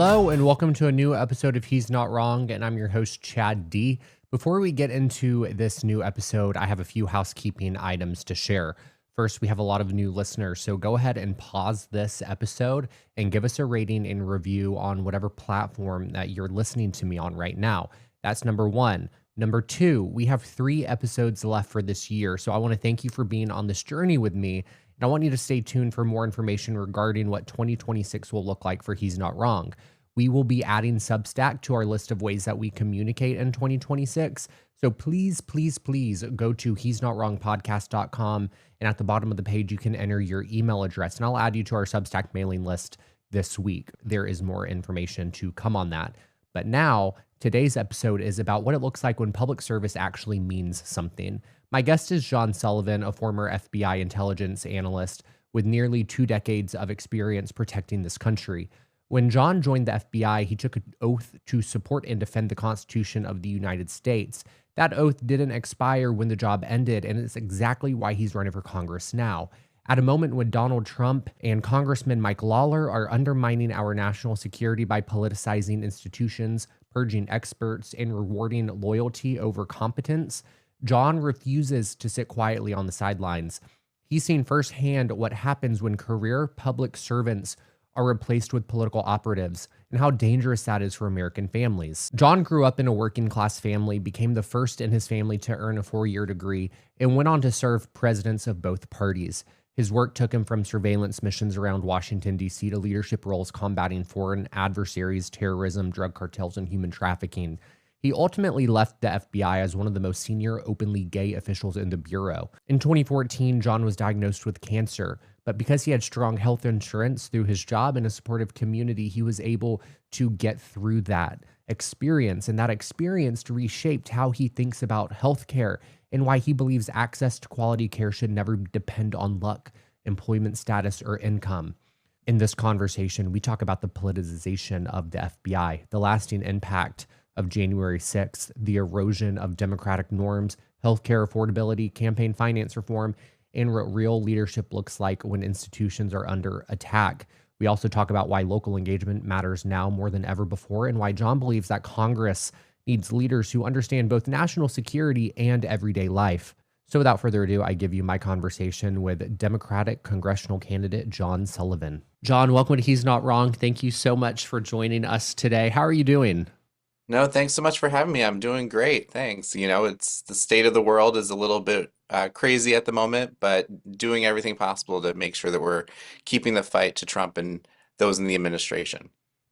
Hello and welcome to a new episode of He's Not Wrong, and I'm your host, Chad D. Before we get into this new episode, I have a few housekeeping items to share. First, we have a lot of new listeners, so go ahead and pause this episode and give us a rating and review on whatever platform that you're listening to me on right now. That's number one. Number two, we have 3 episodes left for this year, so I want to thank you for being on this journey with me. And I want you to stay tuned for more information regarding what 2026 will look like for He's Not Wrong. We will be adding Substack to our list of ways that we communicate in 2026. So please, please, please go to he'snotwrongpodcast.com. And at the bottom of the page, you can enter your email address. And I'll add you to our Substack mailing list this week. There is more information to come on that. But now, today's episode is about what it looks like when public service actually means something. My guest is John Sullivan, a former FBI Intelligence Analyst with nearly 2 decades of experience protecting this country. When John joined the FBI, he took an oath to support and defend the Constitution of the United States. That oath didn't expire when the job ended, and it's exactly why he's running for Congress now. At a moment when Donald Trump and Congressman Mike Lawler are undermining our national security by politicizing institutions, purging experts, and rewarding loyalty over competence, John refuses to sit quietly on the sidelines. He's seen firsthand what happens when career public servants are replaced with political operatives and how dangerous that is for American families. John grew up in a working class family, became the first in his family to earn a 4-year degree, and went on to serve presidents of both parties. His work took him from surveillance missions around Washington, D.C. to leadership roles combating foreign adversaries, terrorism, drug cartels, and human trafficking. He ultimately left the FBI as one of the most senior openly gay officials in the Bureau. In 2014, John was diagnosed with cancer, but because he had strong health insurance through his job and a supportive community, he was able to get through that experience. And that experience reshaped how he thinks about healthcare and why he believes access to quality care should never depend on luck, employment status, or income. In this conversation, we talk about the politicization of the FBI, the lasting impact of January 6th, the erosion of democratic norms, healthcare affordability, campaign finance reform, and what real leadership looks like when institutions are under attack. We also talk about why local engagement matters now more than ever before, and why John believes that Congress needs leaders who understand both national security and everyday life. So without further ado, I give you my conversation with Democratic congressional candidate John Sullivan. John, welcome to He's Not Wrong. Thank you so much for joining us today. How are you doing? No, thanks so much for having me. I'm doing great. Thanks. It's the state of the world is a little bit crazy at the moment, but doing everything possible to make sure that we're keeping the fight to Trump and those in the administration.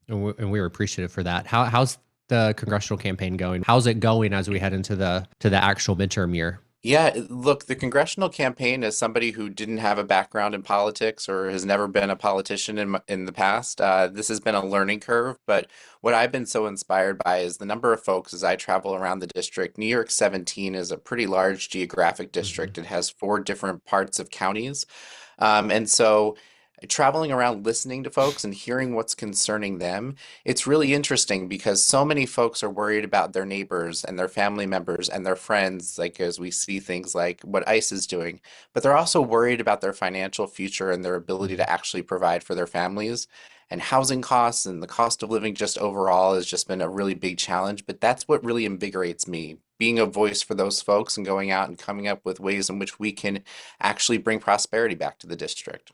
And we're appreciative for that. How's the congressional campaign going? How's it going as we head into the actual midterm year? Yeah, look, the congressional campaign, as somebody who didn't have a background in politics or has never been a politician in the past, this has been a learning curve. But what I've been so inspired by is the number of folks as I travel around the district. New York 17 is a pretty large geographic Mhm. district. It has 4 different parts of counties. And so traveling around listening to folks and hearing what's concerning them, it's really interesting because so many folks are worried about their neighbors and their family members and their friends, like as we see things like what ICE is doing, but they're also worried about their financial future and their ability Mhm. to actually provide for their families. And housing costs and the cost of living just overall has just been a really big challenge. But that's what really invigorates me, being a voice for those folks and going out and coming up with ways in which we can actually bring prosperity back to the district.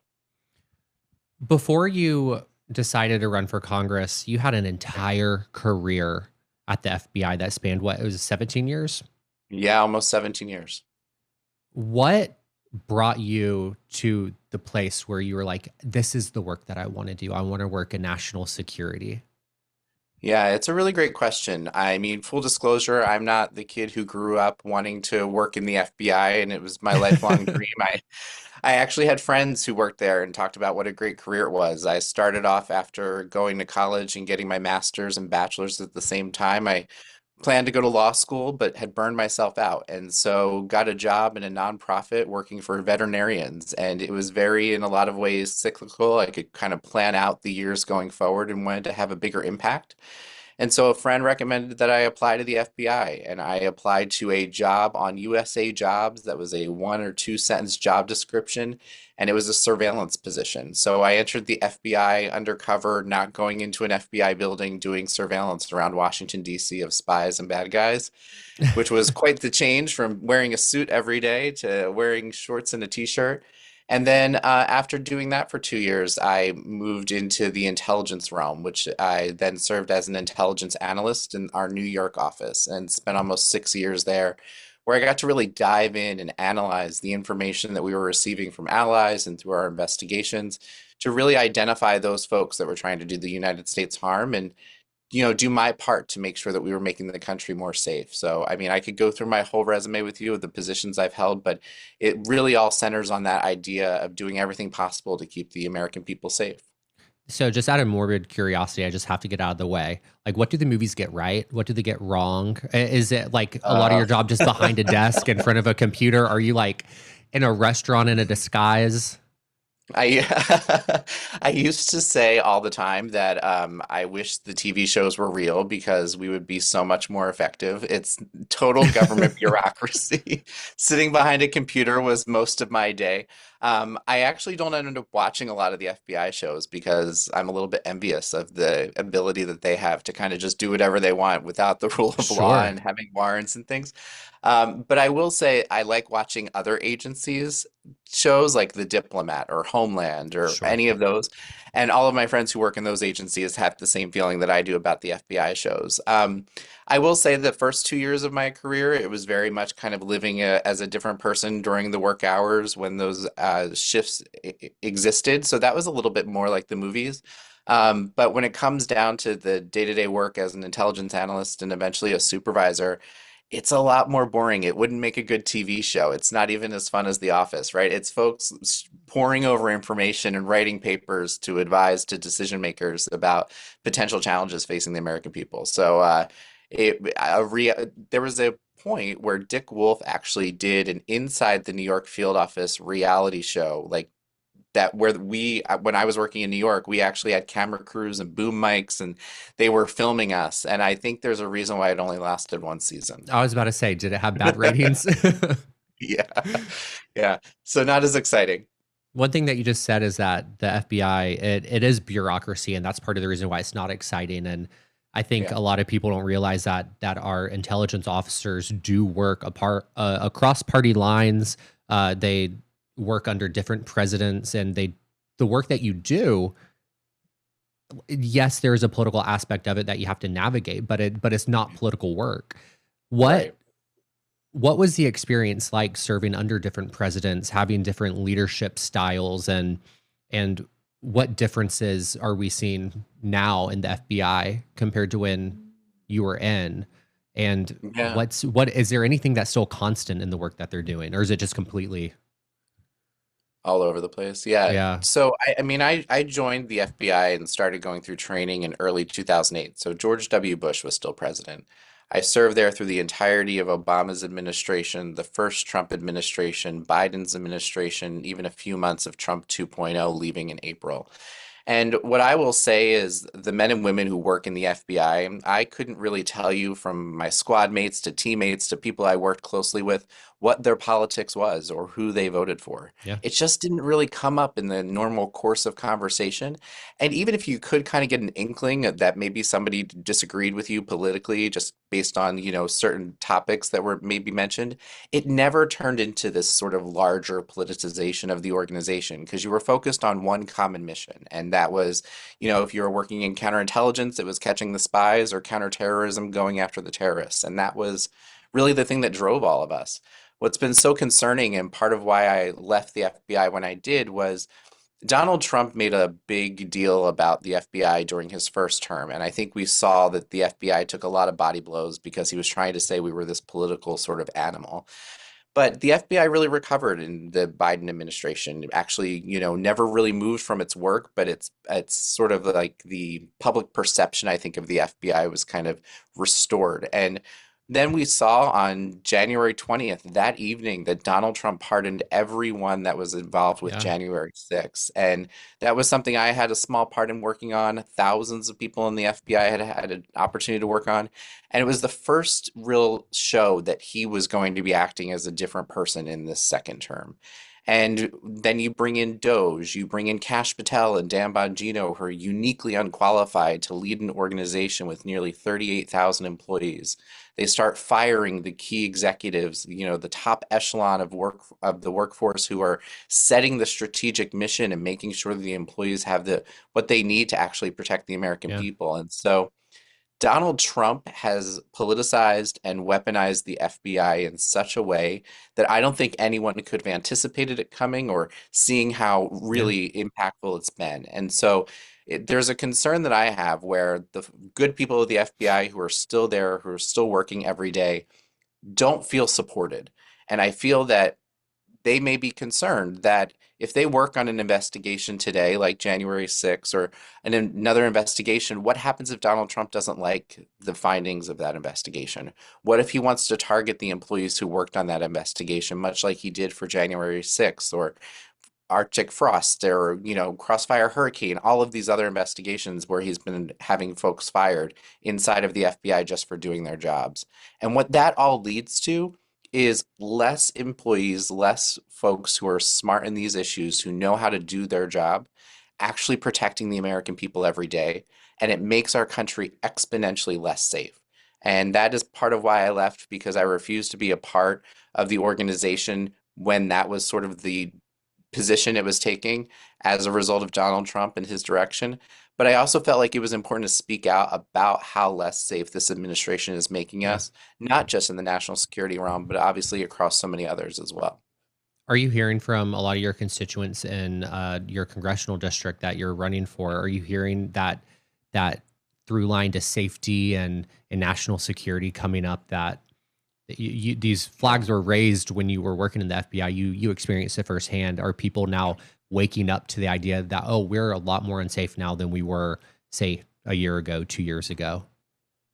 Before you decided to run for Congress, you had an entire career at the FBI that spanned what? It was 17 years? Yeah, almost 17 years. What brought you to the place where you were like, this is the work that I want to do? I want to work in national security. Yeah, it's a really great question. I mean, full disclosure, I'm not the kid who grew up wanting to work in the FBI and it was my lifelong dream. I actually had friends who worked there and talked about what a great career it was. I started off after going to college and getting my master's and bachelor's at the same time. I planned to go to law school, but had burned myself out. And so got a job in a nonprofit working for veterinarians. And it was very, in a lot of ways, cyclical. I could kind of plan out the years going forward and wanted to have a bigger impact. And so a friend recommended that I apply to the FBI, and I applied to a job on USA Jobs that was a 1 or 2 sentence job description, and it was a surveillance position. So I entered the FBI undercover, not going into an FBI building, doing surveillance around Washington, D.C. of spies and bad guys, which was quite the change from wearing a suit every day to wearing shorts and a t-shirt. And then after doing that for 2 years, I moved into the intelligence realm, which I then served as an intelligence analyst in our New York office and spent almost 6 years there, where I got to really dive in and analyze the information that we were receiving from allies and through our investigations to really identify those folks that were trying to do the United States harm and do my part to make sure that we were making the country more safe. So, I mean, I could go through my whole resume with you of the positions I've held, but it really all centers on that idea of doing everything possible to keep the American people safe. So just out of morbid curiosity, I just have to get out of the way. Like, what do the movies get right? What do they get wrong? Is it like a lot of Uh, your job just behind a desk in front of a computer? Are you like in a restaurant in a disguise? I I used to say all the time that I wish the TV shows were real because we would be so much more effective. It's total government bureaucracy. Sitting behind a computer was most of my day. I actually don't end up watching a lot of the FBI shows because I'm a little bit envious of the ability that they have to kind of just do whatever they want without the rule of law Sure, and having warrants and things. But I will say I like watching other agencies shows like The Diplomat or Homeland or sure. any of those. And all of my friends who work in those agencies have the same feeling that I do about the FBI shows. I will say the first 2 years of my career, it was very much kind of living as a different person during the work hours when those shifts existed. So that was a little bit more like the movies. But when it comes down to the day-to-day work as an intelligence analyst and eventually a supervisor, it's a lot more boring. It wouldn't make a good TV show. It's not even as fun as The Office, right? It's folks poring over information and writing papers to advise to decision makers about potential challenges facing the American people. So there was a point where Dick Wolf actually did an inside the New York field office reality show, like that where when I was working in New York, we actually had camera crews and boom mics and they were filming us. And I think there's a reason why it only lasted 1 season. I was about to say, did it have bad ratings? Yeah. Yeah. So not as exciting. One thing that you just said is that the FBI, it is bureaucracy, and that's part of the reason why it's not exciting. And I think Yeah. a lot of people don't realize that our intelligence officers do work apart across party lines. They work under different presidents, and the work that you do. Yes, there is a political aspect of it that you have to navigate, but it's not political work. What Right. what was the experience like serving under different presidents, having different leadership styles, and what differences are we seeing now in the FBI compared to when you were in? And Yeah. what is there anything that's still constant in the work that they're doing, or is it just completely All over the place. Yeah. yeah, So I mean I joined the FBI and started going through training in early 2008. So George W. Bush was still president. I served there through the entirety of Obama's administration, the first Trump administration, Biden's administration, even a few months of Trump 2.0 leaving in April. And what I will say is the men and women who work in the FBI, I couldn't really tell you from my squad mates to teammates to people I worked closely with what their politics was or who they voted for. yeah, It just didn't really come up in the normal course of conversation. And even if you could kind of get an inkling that maybe somebody disagreed with you politically just based on, certain topics that were maybe mentioned, it never turned into this sort of larger politicization of the organization because you were focused on one common mission. And that was, if you were working in counterintelligence, it was catching the spies or counterterrorism, going after the terrorists. And that was really the thing that drove all of us. What's been so concerning and part of why I left the FBI when I did was Donald Trump made a big deal about the FBI during his first term, and I think we saw that the FBI took a lot of body blows because he was trying to say we were this political sort of animal. But the FBI really recovered in the Biden administration. It actually, never really moved from its work, but it's sort of like the public perception, I think, of the FBI was kind of restored. And Then we saw on January 20th, that evening, that Donald Trump pardoned everyone that was involved with Yeah. January 6th. And that was something I had a small part in working on. Thousands of people in the FBI had had an opportunity to work on. And it was the first real show that he was going to be acting as a different person in this second term. And then you bring in Doge, you bring in Kash Patel and Dan Bongino, who are uniquely unqualified to lead an organization with nearly 38,000 employees. They start firing the key executives, the top echelon of the workforce who are setting the strategic mission and making sure that the employees have the what they need to actually protect the American Yeah. people. And so Donald Trump has politicized and weaponized the FBI in such a way that I don't think anyone could have anticipated it coming or seeing how Yeah. really impactful it's been. And so there's a concern that I have where the good people of the FBI who are still there, who are still working every day, don't feel supported. And I feel that they may be concerned that if they work on an investigation today, like January 6th, or another investigation, what happens if Donald Trump doesn't like the findings of that investigation? What if he wants to target the employees who worked on that investigation, much like he did for January 6th or Arctic Frost or, Crossfire Hurricane, all of these other investigations where he's been having folks fired inside of the FBI just for doing their jobs. And what that all leads to is less employees, less folks who are smart in these issues, who know how to do their job, actually protecting the American people every day. And it makes our country exponentially less safe. And that is part of why I left, because I refused to be a part of the organization when that was sort of the position it was taking as a result of Donald Trump and his direction. But I also felt like it was important to speak out about how less safe this administration is making Yeah. us, not just in the national security realm, but obviously across so many others as well. Are you hearing from a lot of your constituents in your congressional district that you're running for? Are you hearing that through line to safety and national security coming up, that these flags were raised when you were working in the FBI? You experienced it firsthand. Are people now waking up to the idea that, oh, we're a lot more unsafe now than we were, say, a year ago, 2 years ago?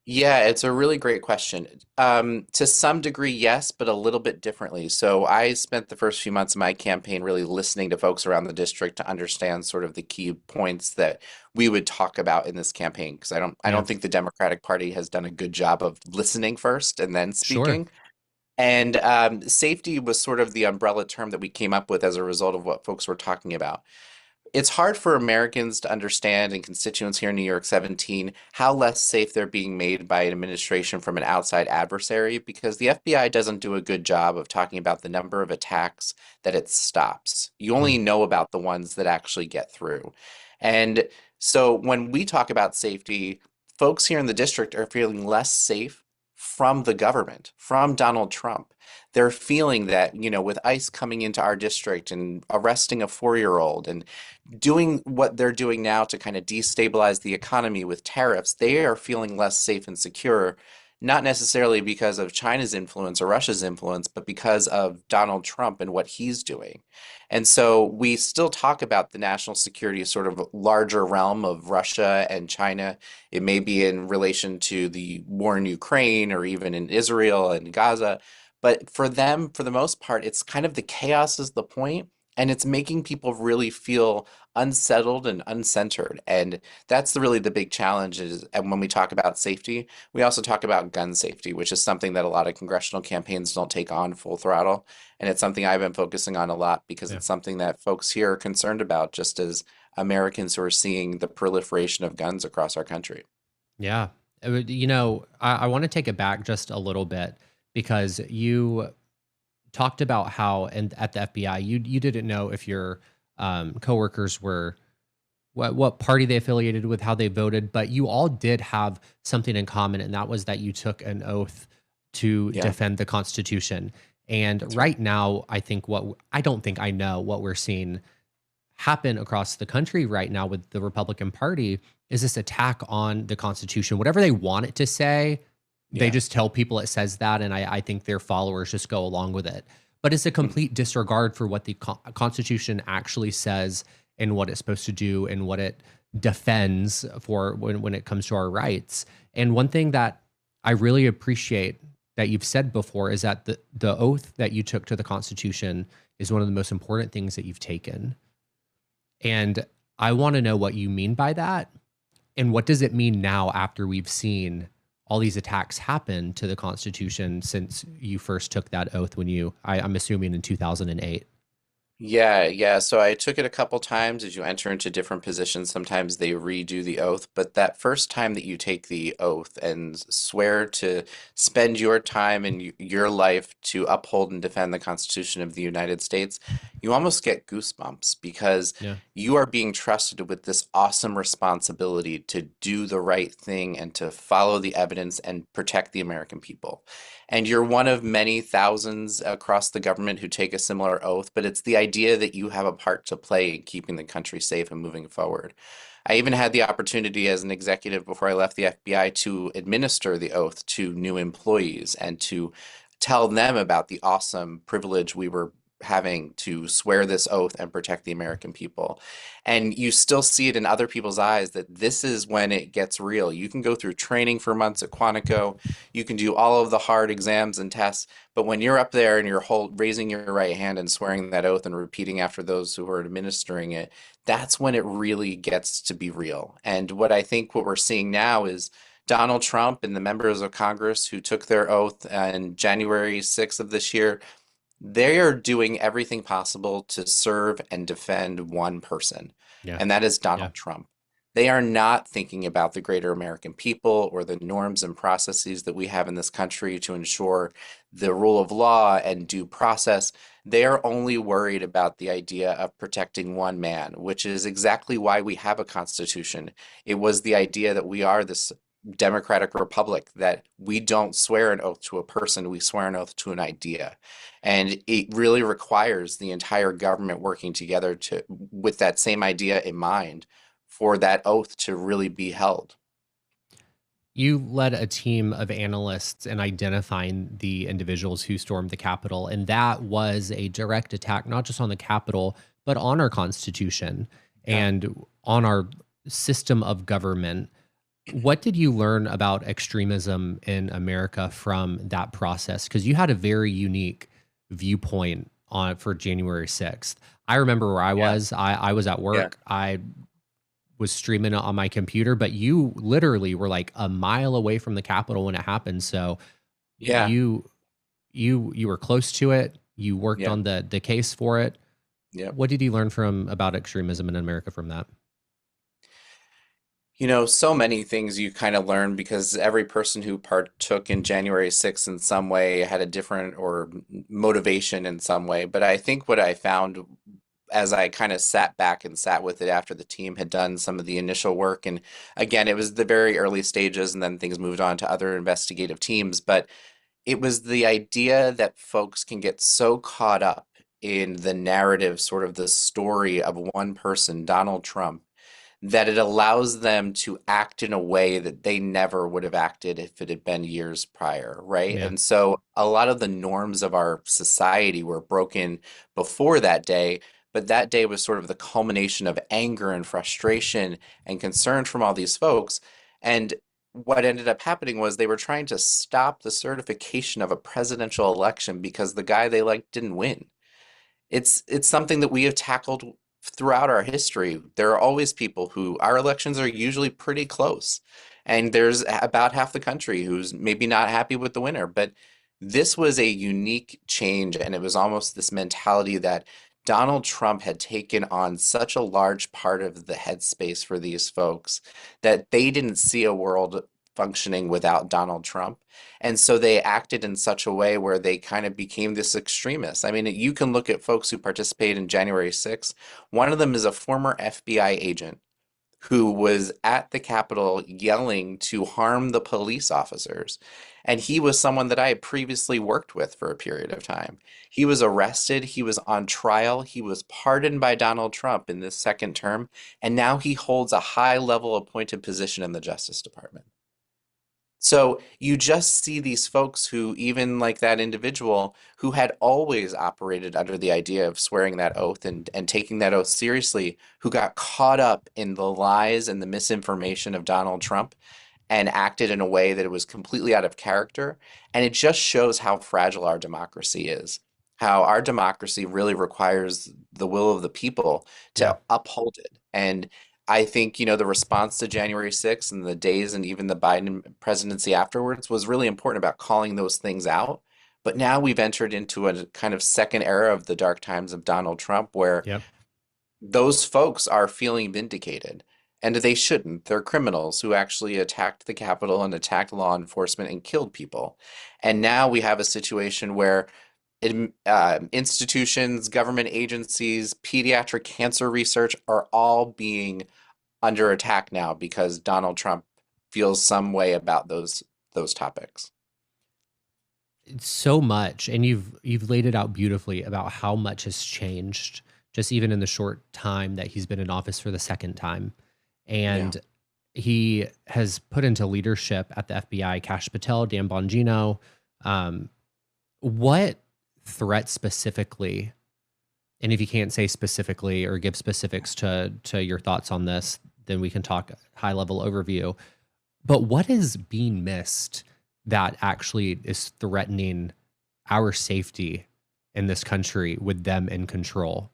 Yeah, it's a really great question. To some degree, yes, but a little bit differently. So I spent the first few months of my campaign really listening to folks around the district to understand sort of the key points that we would talk about in this campaign. Because I Yeah. don't think the Democratic Party has done a good job of listening first and then Sure. speaking. And safety was sort of the umbrella term that we came up with as a result of what folks were talking about. It's hard for Americans to understand, and constituents here in New York 17, how less safe they're being made by an administration from an outside adversary, because the FBI doesn't do a good job of talking about the number of attacks that it stops. You Mm. only know about the ones that actually get through. And so when we talk about safety, folks here in the district are feeling less safe from the government, from Donald Trump. They're feeling that, with ICE coming into our district and arresting a 4-year-old and doing what they're doing now to kind of destabilize the economy with tariffs, they are feeling less safe and secure, not necessarily because of China's influence or Russia's influence, but because of Donald Trump and what he's doing. And so we still talk about the national security sort of larger realm of Russia and China. It may be in relation to the war in Ukraine or even in Israel and Gaza. But for them, for the most part, it's kind of the chaos is the point, and it's making people really feel unsettled and uncentered. And that's really the big challenge is, and when we talk about safety, we also talk about gun safety, which is something that a lot of congressional campaigns don't take on full throttle. And it's something I've been focusing on a lot because Yeah. it's something that folks here are concerned about, just as Americans who are seeing the proliferation of guns across our country. Yeah. I want to take it back just a little bit, because you talked about how, and at the FBI, you didn't know if your coworkers were what party they affiliated with, how they voted, but you all did have something in common, and that was that you took an oath to Yeah, defend the Constitution. And that's right. right now, I don't think I know what we're seeing happen across the country right now with the Republican Party is this attack on the Constitution. Whatever they want it to say, they Yeah. just tell people it says that, and I think their followers just go along with it. But it's a Mhm. complete disregard for what the Constitution actually says and what it's supposed to do and what it defends for when it comes to our rights. And one thing that I really appreciate that you've said before is that the oath that you took to the Constitution is one of the most important things that you've taken. And I want to know what you mean by that. And what does it mean now after we've seen all these attacks happen to the Constitution since you first took that oath when I'm assuming in 2008? Yeah, yeah. So I took it a couple times as you enter into different positions. Sometimes they redo the oath, but that first time that you take the oath and swear to spend your time and your life to uphold and defend the Constitution of the United States, you almost get goosebumps because Yeah. you are being trusted with this awesome responsibility to do the right thing and to follow the evidence and protect the American people. And you're one of many thousands across the government who take a similar oath, but it's the idea that you have a part to play in keeping the country safe and moving forward. I even had the opportunity as an executive before I left the FBI to administer the oath to new employees and to tell them about the awesome privilege we were having to swear this oath and protect the American people. And you still see it in other people's eyes that this is when it gets real. You can go through training for months at Quantico, you can do all of the hard exams and tests, but when you're up there and you're raising your right hand and swearing that oath and repeating after those who are administering it, that's when it really gets to be real. And what we're seeing now is Donald Trump and the members of Congress who took their oath on January 6th of this year, they are doing everything possible to serve and defend one person, Yeah. and that is Yeah. Donald Trump. They are not thinking about the greater American people or the norms and processes that we have in this country to ensure the rule of law and due process. They are only worried about the idea of protecting one man, which is exactly why we have a constitution. It was the idea that we are this democratic republic, that we don't swear an oath to a person, we swear an oath to an idea. And it really requires the entire government working together to with that same idea in mind for that oath to really be held. You led a team of analysts in identifying the individuals who stormed the Capitol, and that was a direct attack, not just on the Capitol, but on our Constitution Yeah. and on our system of government. What did you learn about extremism in America from that process? Because you had a very unique viewpoint on for January 6th. I remember where I Yeah. was. I was at Yeah. work. I was streaming it on my computer, but you literally were like a mile away from the Capitol when it happened. So Yeah. you you were close to it. You worked Yeah. on the case for it. Yeah. What did you learn from about extremism in America from that? So many things you kind of learn because every person who partook in January 6th in some way had a different or motivation in some way. But I think what I found as I kind of sat back and sat with it after the team had done some of the initial work, and again, it was the very early stages, and then things moved on to other investigative teams. But it was the idea that folks can get so caught up in the narrative, sort of the story of one person, Donald Trump, that it allows them to act in a way that they never would have acted if it had been years prior, right? Yeah. And so a lot of the norms of our society were broken before that day, but that day was sort of the culmination of anger and frustration and concern from all these folks. And what ended up happening was they were trying to stop the certification of a presidential election because the guy they liked didn't win. It's something that we have tackled throughout our history. There are always people who our elections are usually pretty close, and there's about half the country who's maybe not happy with the winner. But this was a unique change, and it was almost this mentality that Donald Trump had taken on such a large part of the headspace for these folks that they didn't see a world functioning without Donald Trump. And so they acted in such a way where they kind of became this extremist. I mean, you can look at folks who participated in January 6th. One of them is a former FBI agent who was at the Capitol yelling to harm the police officers. And he was someone that I had previously worked with for a period of time. He was arrested, he was on trial, he was pardoned by Donald Trump in this second term, and now he holds a high level appointed position in the Justice Department. So you just see these folks who, even like that individual who had always operated under the idea of swearing that oath and taking that oath seriously, who got caught up in the lies and the misinformation of Donald Trump. and acted in a way that it was completely out of character. And it just shows how fragile our democracy is, how our democracy really requires the will of the people Yeah. to uphold it. And I think, the response to January 6th and the days and even the Biden presidency afterwards was really important about calling those things out. But now we've entered into a kind of second era of the dark times of Donald Trump where Yep. those folks are feeling vindicated. And they shouldn't. They're criminals who actually attacked the Capitol and attacked law enforcement and killed people. And now we have a situation where institutions, government agencies, pediatric cancer research are all being under attack now because Donald Trump feels some way about those topics. It's so much, and you've laid it out beautifully about how much has changed just even in the short time that he's been in office for the second time. Yeah. And he has put into leadership at the FBI Kash Patel, Dan Bongino. Um, what threat specifically, and if you can't say specifically or give specifics to your thoughts on this, then we can talk high level overview. But what is being missed that actually is threatening our safety in this country with them in control?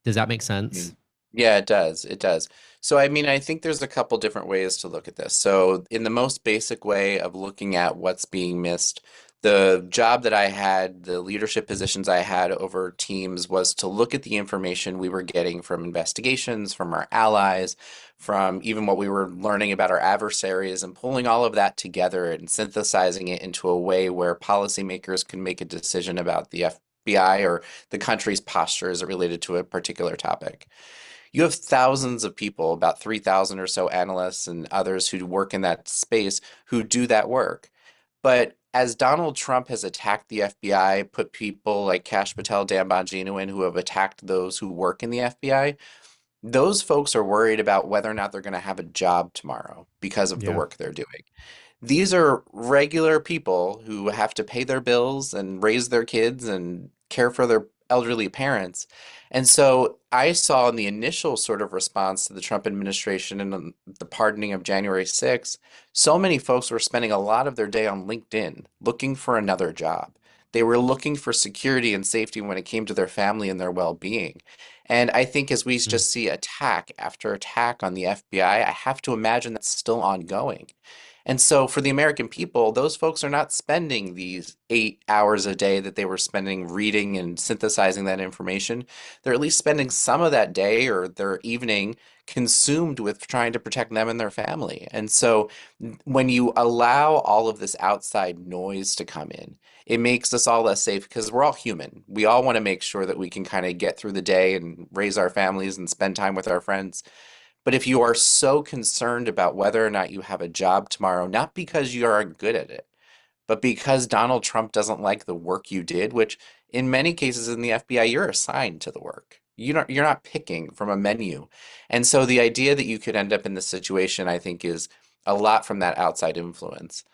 Does that make sense? Mm. Yeah, it does. It does. So, I mean, I think there's a couple different ways to look at this. So, in the most basic way of looking at what's being missed, the job that I had, the leadership positions I had over teams was to look at the information we were getting from investigations, from our allies, from even what we were learning about our adversaries, and pulling all of that together and synthesizing it into a way where policymakers can make a decision about the FBI or the country's posture as it related to a particular topic. You have thousands of people, about 3,000 or so analysts and others who work in that space who do that work. But as Donald Trump has attacked the FBI, put people like Kash Patel, Dan Bongino in who have attacked those who work in the FBI, those folks are worried about whether or not they're going to have a job tomorrow because of the Yeah. work they're doing. These are regular people who have to pay their bills and raise their kids and care for their elderly parents. And so I saw in the initial sort of response to the Trump administration and the pardoning of January 6th, so many folks were spending a lot of their day on LinkedIn looking for another job. They were looking for security and safety when it came to their family and their well-being. And I think as we Mm. just see attack after attack on the FBI, I have to imagine that's still ongoing. And so for the American people, those folks are not spending these 8 hours a day that they were spending reading and synthesizing that information. They're at least spending some of that day or their evening consumed with trying to protect them and their family. And so when you allow all of this outside noise to come in, it makes us all less safe because we're all human. We all want to make sure that we can kind of get through the day and raise our families and spend time with our friends. But if you are so concerned about whether or not you have a job tomorrow, not because you aren't good at it, but because Donald Trump doesn't like the work you did, which in many cases in the FBI, you're assigned to the work. You're not picking from a menu. And so the idea that you could end up in this situation, I think, is a lot from that outside influence.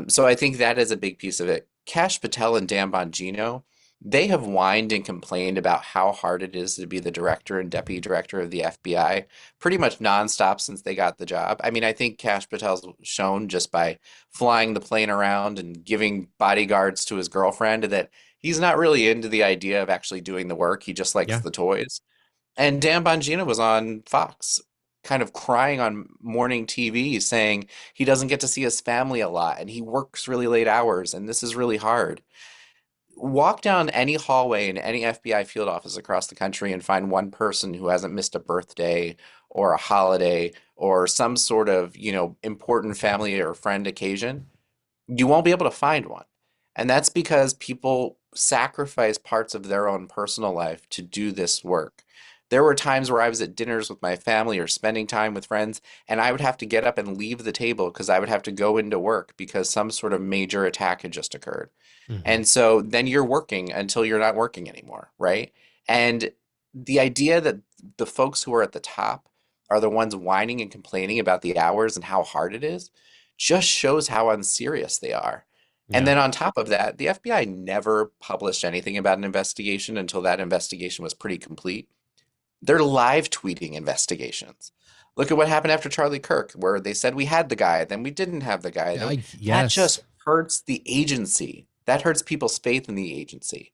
So I think that is a big piece of it. Kash Patel and Dan Bongino, they have whined and complained about how hard it is to be the director and deputy director of the FBI pretty much nonstop since they got the job. I mean, I think Kash Patel's shown just by flying the plane around and giving bodyguards to his girlfriend that he's not really into the idea of actually doing the work. He just likes Yeah. the toys. And Dan Bongino was on Fox, kind of crying on morning TV, saying he doesn't get to see his family a lot and he works really late hours and this is really hard. Walk down any hallway in any FBI field office across the country and find one person who hasn't missed a birthday or a holiday or some sort of, important family or friend occasion. You won't be able to find one. And that's because people sacrifice parts of their own personal life to do this work. There were times where I was at dinners with my family or spending time with friends, and I would have to get up and leave the table because I would have to go into work because some sort of major attack had just occurred. Hmm. And so then you're working until you're not working anymore, right? And the idea that the folks who are at the top are the ones whining and complaining about the hours and how hard it is just shows how unserious they are. And Yeah. then on top of that, the FBI never published anything about an investigation until that investigation was pretty complete. They're live tweeting investigations. Look at what happened after Charlie Kirk, where they said we had the guy, then we didn't have the guy. Then that Yes. just hurts the agency. That hurts people's faith in the agency.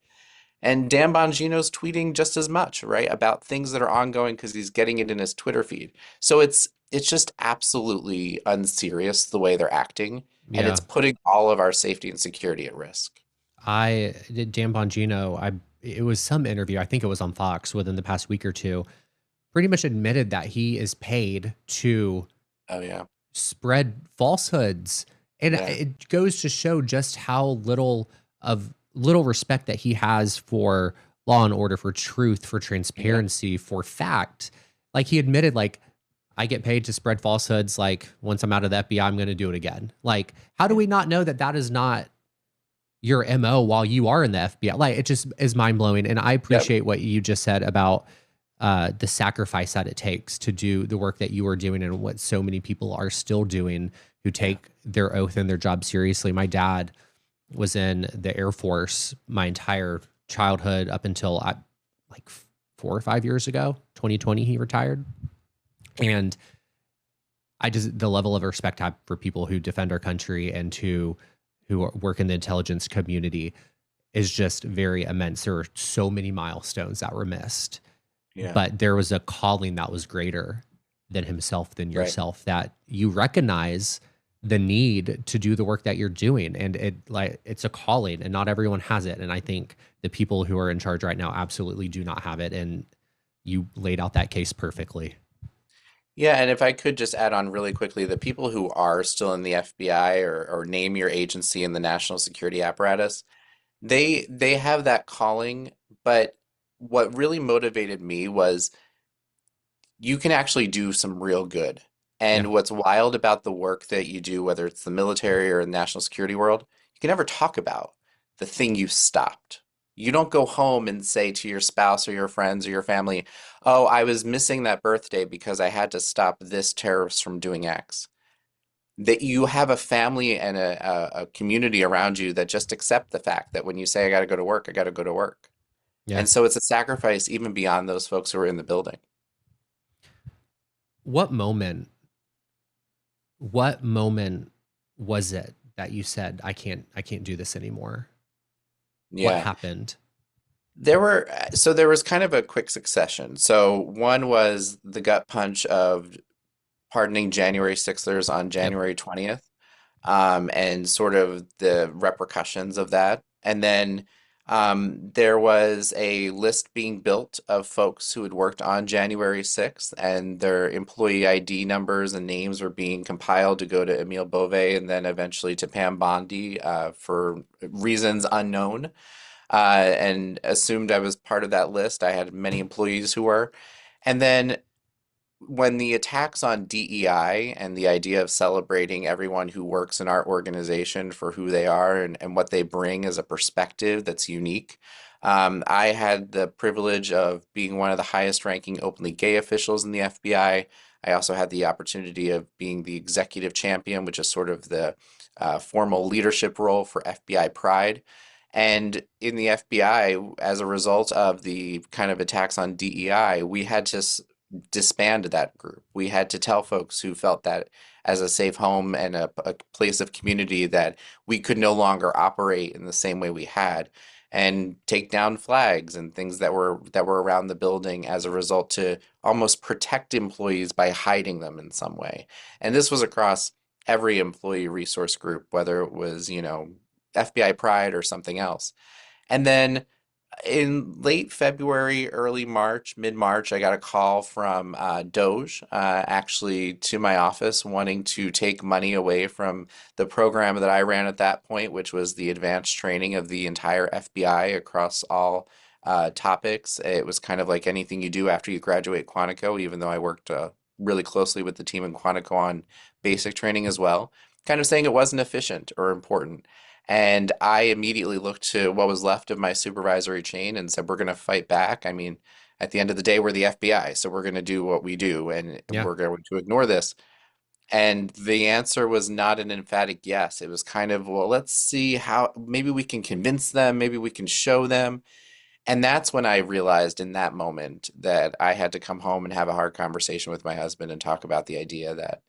And Dan Bongino's tweeting just as much, right, about things that are ongoing because he's getting it in his Twitter feed. So it's just absolutely unserious the way they're acting, and it's Yeah. putting all of our safety and security at risk. I did Dan Bongino. It was some interview. I think it was on Fox within the past week or two. Pretty much admitted that he is paid to Oh yeah, spread falsehoods, and yeah, it goes to show just how little respect that he has for law and order, for truth, for yeah, transparency, for fact. Like he admitted, like I get paid to spread falsehoods. Like once I'm out of the FBI, I'm going to do it again. Like how do yeah, we not know that that is not your MO while you are in the FBI? Like it just is mind blowing. And I yep, appreciate what you just said about the sacrifice that it takes to do the work that you are doing and what so many people are still doing who yeah, take their oath and their job seriously. My dad was in the Air Force my entire childhood up until like 4 or 5 years ago. 2020, he retired. And I just, the level of respect I have for people who defend our country and who work in the intelligence community is just very immense. There are so many milestones that were missed, yeah, but there was a calling that was greater than himself, than right. yourself, that you recognize the need to do the work that you're doing. And it's a calling and not everyone has it. And I think the people who are in charge right now absolutely do not have it. And you laid out that case perfectly. Yeah, and if I could just add on really quickly, the people who are still in the FBI or name your agency in the national security apparatus, they have that calling, but what really motivated me was you can actually do some real good. Yeah. And what's wild about the work that you do, whether it's the military or the national security world, you can never talk about the thing you stopped. You don't go home and say to your spouse or your friends or your family, "Oh, I was missing that birthday because I had to stop this terrorist from doing X." That you have a family and a community around you that just accept the fact that when you say, "I got to go to work, I got to go to work." Yeah. And so it's a sacrifice even beyond those folks who are in the building. What moment, what moment was it that you said, I can't do this anymore? What Yeah. happened? There was kind of a quick succession. So one was the gut punch of pardoning January 6ers on Yep. January 20th, and sort of the repercussions of that. And then there was a list being built of folks who had worked on January 6th, and their employee ID numbers and names were being compiled to go to Emile Bove and then eventually to Pam Bondi for reasons unknown, and assumed I was part of that list. I had many employees who were. And then when the attacks on DEI and the idea of celebrating everyone who works in our organization for who they are and what they bring as a perspective that's unique. I had the privilege of being one of the highest ranking openly gay officials in the FBI. I also had the opportunity of being the executive champion, which is sort of the formal leadership role for FBI Pride. And in the FBI, as a result of the kind of attacks on DEI, we had to disband that group. We had to tell folks who felt that as a safe home and a place of community that we could no longer operate in the same way we had, and take down flags and things that were around the building as a result to almost protect employees by hiding them in some way. And this was across every employee resource group, whether it was, FBI Pride or something else. And then in late February, early March, mid-March, I got a call from Doge, actually to my office wanting to take money away from the program that I ran at that point, which was the advanced training of the entire FBI across all topics. It was kind of like anything you do after you graduate Quantico, even though I worked really closely with the team in Quantico on basic training as well, kind of saying it wasn't efficient or important. And I immediately looked to what was left of my supervisory chain and said, we're going to fight back. I mean, at the end of the day, we're the FBI, so we're going to do what we do and Yeah. we're going to ignore this. And the answer was not an emphatic yes. It was kind of, well, let's see how maybe we can convince them, maybe we can show them. And that's when I realized in that moment that I had to come home and have a hard conversation with my husband and talk about the idea that,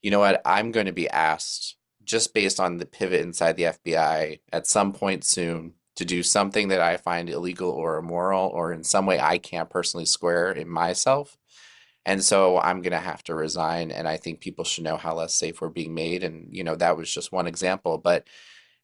you know what, I'm going to be asked just based on the pivot inside the FBI at some point soon to do something that I find illegal or immoral or in some way I can't personally square in myself. And so I'm going to have to resign. And I think people should know how less safe we're being made. And, that was just one example. But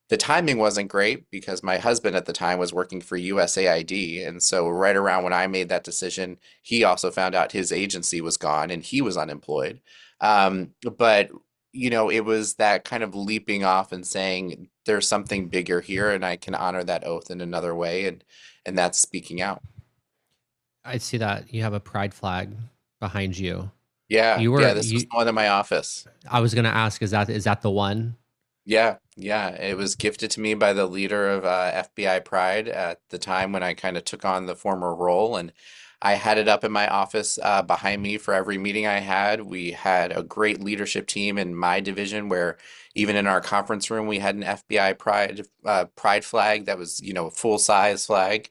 the timing wasn't great because my husband at the time was working for USAID. And so, right around when I made that decision, he also found out his agency was gone and he was unemployed. But, it was that kind of leaping off and saying, there's something bigger here and I can honor that oath in another way. And that's speaking out. I see that you have a pride flag behind you. Yeah. You Yeah. were This was you. the one in my office. I was gonna ask, is that the one? Yeah, yeah. It was gifted to me by the leader of FBI Pride at the time when I kind of took on the former role. And I had it up in my office behind me for every meeting I had. We had a great leadership team in my division where even in our conference room, we had an FBI Pride flag that was, a full size flag.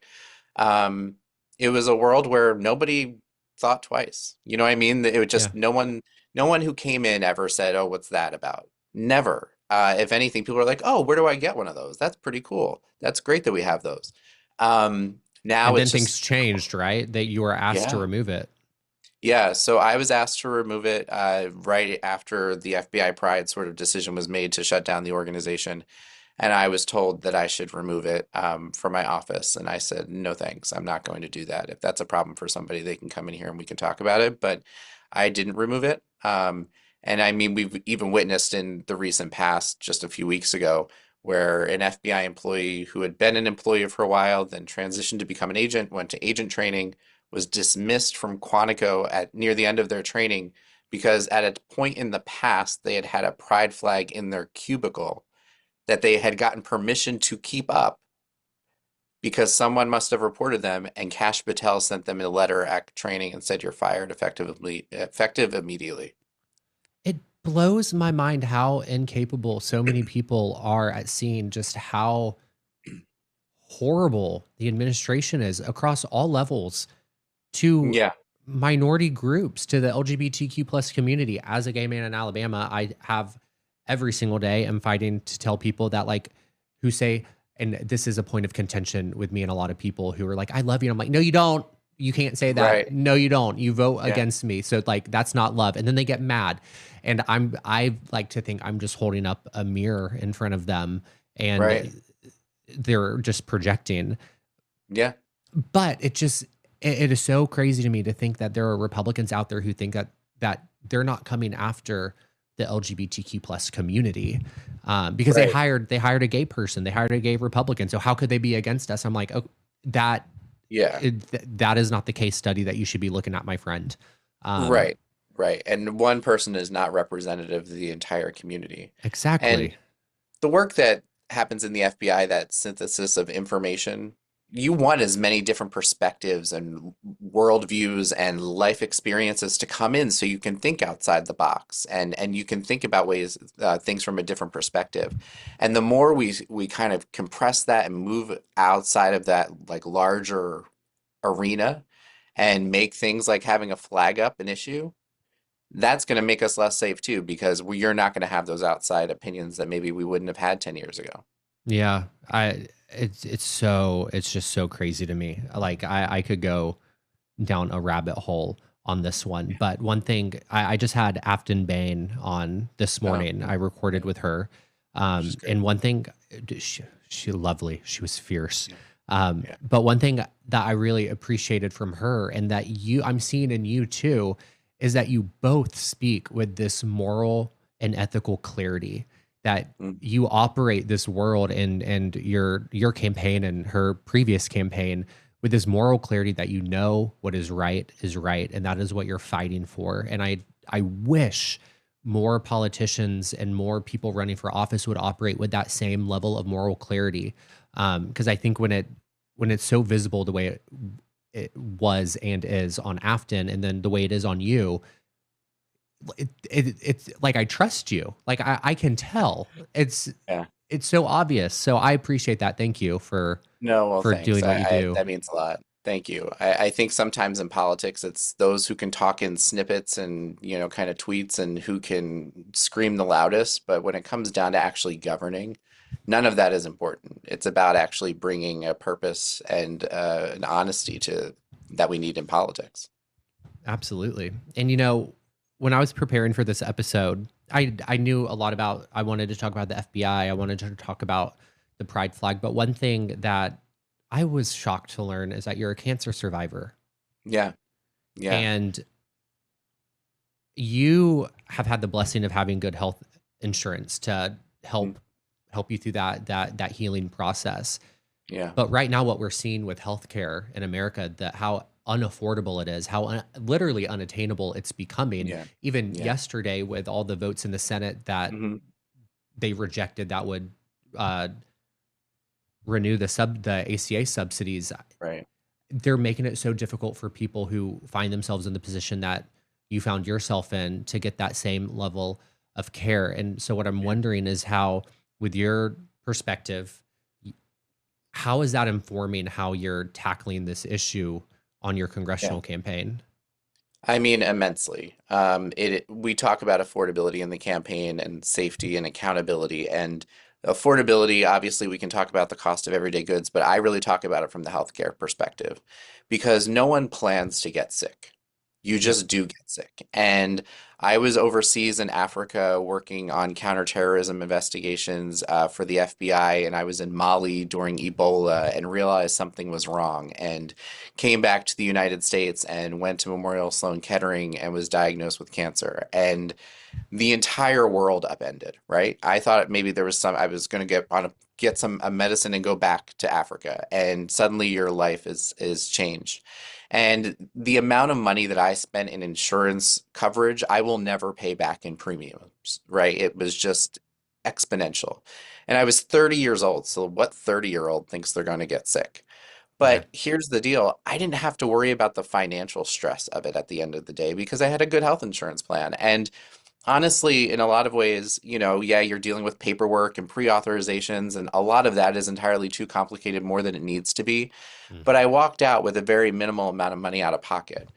Um, it was a world where nobody thought twice. You know what I mean? It was Yeah. just no one who came in ever said, "Oh, what's that about?" Never. If anything, people are like, "Oh, where do I get one of those? That's pretty cool. That's great that we have those." Now And it's then just, things changed, right? That you were asked to yeah, remove it. yeah. So I was asked to remove it right after the FBI Pride sort of decision was made to shut down the organization. And I was told that I should remove it from my office. And I said, no, thanks. I'm not going to do that. If that's a problem for somebody, they can come in here and we can talk about it. But I didn't remove it. And I mean, we've even witnessed in the recent past, just a few weeks ago, where an FBI employee who had been an employee for a while, then transitioned to become an agent, went to agent training, was dismissed from Quantico at near the end of their training because at a point in the past, they had had a pride flag in their cubicle that they had gotten permission to keep up because someone must have reported them, and Cash Patel sent them a letter at training and said you're fired effective immediately. It blows my mind how incapable so many people are at seeing just how horrible the administration is across all levels to Yeah, minority groups, to the LGBTQ plus community. As a gay man in Alabama, I have every single day am fighting to tell people that like who say, and this is a point of contention with me and a lot of people who are like, I love you. And I'm like, no, you don't. You can't say that. right. No, you don't. You vote Yeah, against me. So like that's not love. And then they get mad. And I like to think I'm just holding up a mirror in front of them right. and they're just projecting. Yeah, But it is so crazy to me to think that there are Republicans out there who think that they're not coming after the LGBTQ plus community because they right. hired a gay person, they hired a gay Republican. So how could they be against us? I'm like, oh, that Yeah, that is not the case study that you should be looking at, my friend. Um, right. Right. And one person is not representative of the entire community. And exactly. the work that happens in the FBI, that synthesis of information, you want as many different perspectives and worldviews and life experiences to come in so you can think outside the box and you can think about things from a different perspective. And the more we kind of compress that and move outside of that like larger arena and make things like having a flag up an issue, that's going to make us less safe too, because you're not going to have those outside opinions that maybe we wouldn't have had 10 years ago. Yeah, it's just so crazy to me. Like I could go down a rabbit hole on this one. But one thing, I just had Afton Bain on this Oh, morning. I recorded yeah, with her. she's great. And one thing, she lovely. She was fierce. Yeah, yeah, But one thing that I really appreciated from her and that I'm seeing in you too, is that you both speak with this moral and ethical clarity that mm, you operate this world and your campaign and her previous campaign with this moral clarity that you know what is right and that is what you're fighting for. And I wish more politicians and more people running for office would operate with that same level of moral clarity. Because I think when it's so visible the way it was and is on Afton, and then the way it is on you, it's like I trust you. Like I can tell. It's yeah. it's so obvious. So I appreciate that. Thank you for. No, well, for thanks. doing what you do. That means a lot. Thank you. I think sometimes in politics, it's those who can talk in snippets and, kind of tweets and who can scream the loudest. But when it comes down to actually governing, none of that is important. It's about actually bringing a purpose and an honesty to that we need in politics. Absolutely. And when I was preparing for this episode, I knew a lot about. I wanted to talk about the FBI. I wanted to talk about the pride flag. But one thing that I was shocked to learn is that you're a cancer survivor, Yeah, yeah. and you have had the blessing of having good health insurance to Mm, help you through that healing process. yeah, But right now, what we're seeing with healthcare in America, that how unaffordable it is, how literally unattainable it's becoming. yeah, Even yeah. yesterday, with all the votes in the Senate that Hmm. they rejected, that would uh, renew the ACA subsidies. Right. They're making it so difficult for people who find themselves in the position that you found yourself in to get that same level of care. And so, what I'm Yeah. wondering is how, with your perspective, how is that informing how you're tackling this issue on your Yeah. congressional campaign? I mean, immensely. We talk about affordability in the campaign and safety and accountability and affordability. Obviously, we can talk about the cost of everyday goods, but I really talk about it from the healthcare perspective because no one plans to get sick. You Yep. just do get sick. And I was overseas in Africa working on counterterrorism investigations for the FBI, and I was in Mali during Ebola and realized something was wrong. And came back to the United States and went to Memorial Sloan Kettering and was diagnosed with cancer. And the entire world upended, right? I thought maybe there was I was going to get some a medicine and go back to Africa, and suddenly your life is changed. And the amount of money that I spent in insurance coverage, I will never pay back in premiums, right? It was just exponential. And I was 30 years old, so what 30-year-old thinks they're going to get sick? Yeah. But here's the deal. I didn't have to worry about the financial stress of it at the end of the day because I had a good health insurance plan. And honestly, in a lot of ways, yeah, you're dealing with paperwork and pre-authorizations, and a lot of that is entirely too complicated, more than it needs to be. But Mhm. I walked out with a very minimal amount of money out of pocket.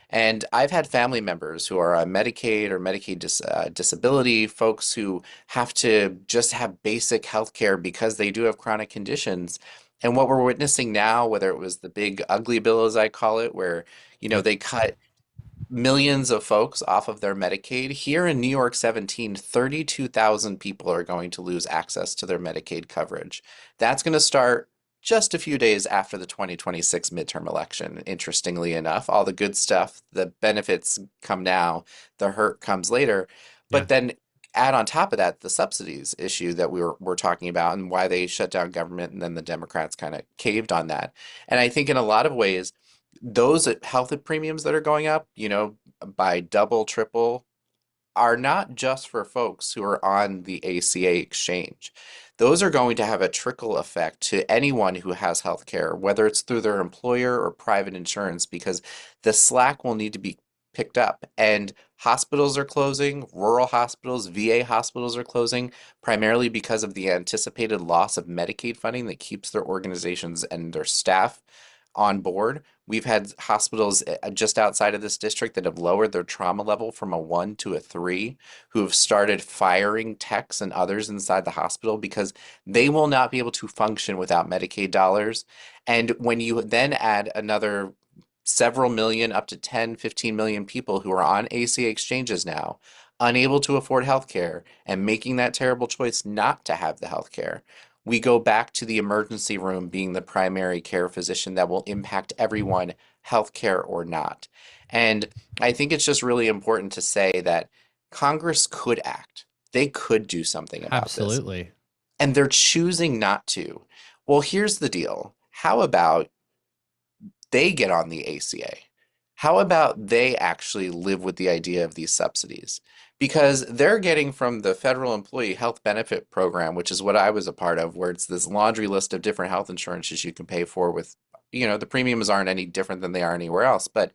And I've had family members who are on Medicaid or Medicaid disability, folks who have to just have basic health care because they do have chronic conditions. And what we're witnessing now, whether it was the big ugly bill, as I call it, where, Yep. they cut millions of folks off of their Medicaid. Here in New York 17, 32,000 people are going to lose access to their Medicaid coverage. That's going to start just a few days after the 2026 midterm election. Interestingly enough, all the good stuff, the benefits come now, the hurt comes later. Yeah. But then add on top of that the subsidies issue that we're talking about and why they shut down government and then the Democrats kind of caved on that. And I think in a lot of ways, those health premiums that are going up, by double, triple, are not just for folks who are on the ACA exchange. Those are going to have a trickle effect to anyone who has health care, whether it's through their employer or private insurance, because the slack will need to be picked up. And hospitals are closing, rural hospitals, VA hospitals are closing, primarily because of the anticipated loss of Medicaid funding that keeps their organizations and their staff on board. We've had hospitals just outside of this district that have lowered their trauma level from a 1 to a 3, who have started firing techs and others inside the hospital because they will not be able to function without Medicaid dollars. And when you then add another several million, up to 10, 15 million people who are on ACA exchanges now, unable to afford health care and making that terrible choice not to have the health care, we go back to the emergency room being the primary care physician that will impact everyone, healthcare or not. And I think it's just really important to say that Congress could act. They could do something about this, Absolutely. and they're choosing not to. Well, here's the deal. How about they get on the ACA? How about they actually live with the idea of these subsidies? Because they're getting from the Federal Employee Health Benefit Program, which is what I was a part of, where it's this laundry list of different health insurances you can pay for with, the premiums aren't any different than they are anywhere else, but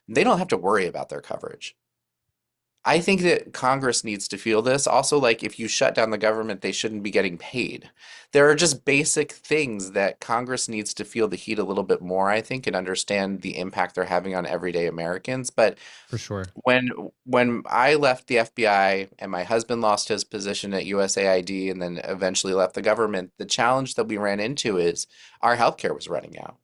they don't have to worry about their coverage. I think that Congress needs to feel this. Also, like if you shut down the government, they shouldn't be getting paid. There are just basic things that Congress needs to feel the heat a little bit more, I think, and understand the impact they're having on everyday Americans. But For sure. when when I left the FBI and my husband lost his position at USAID and then eventually left the government, the challenge that we ran into is our healthcare was running out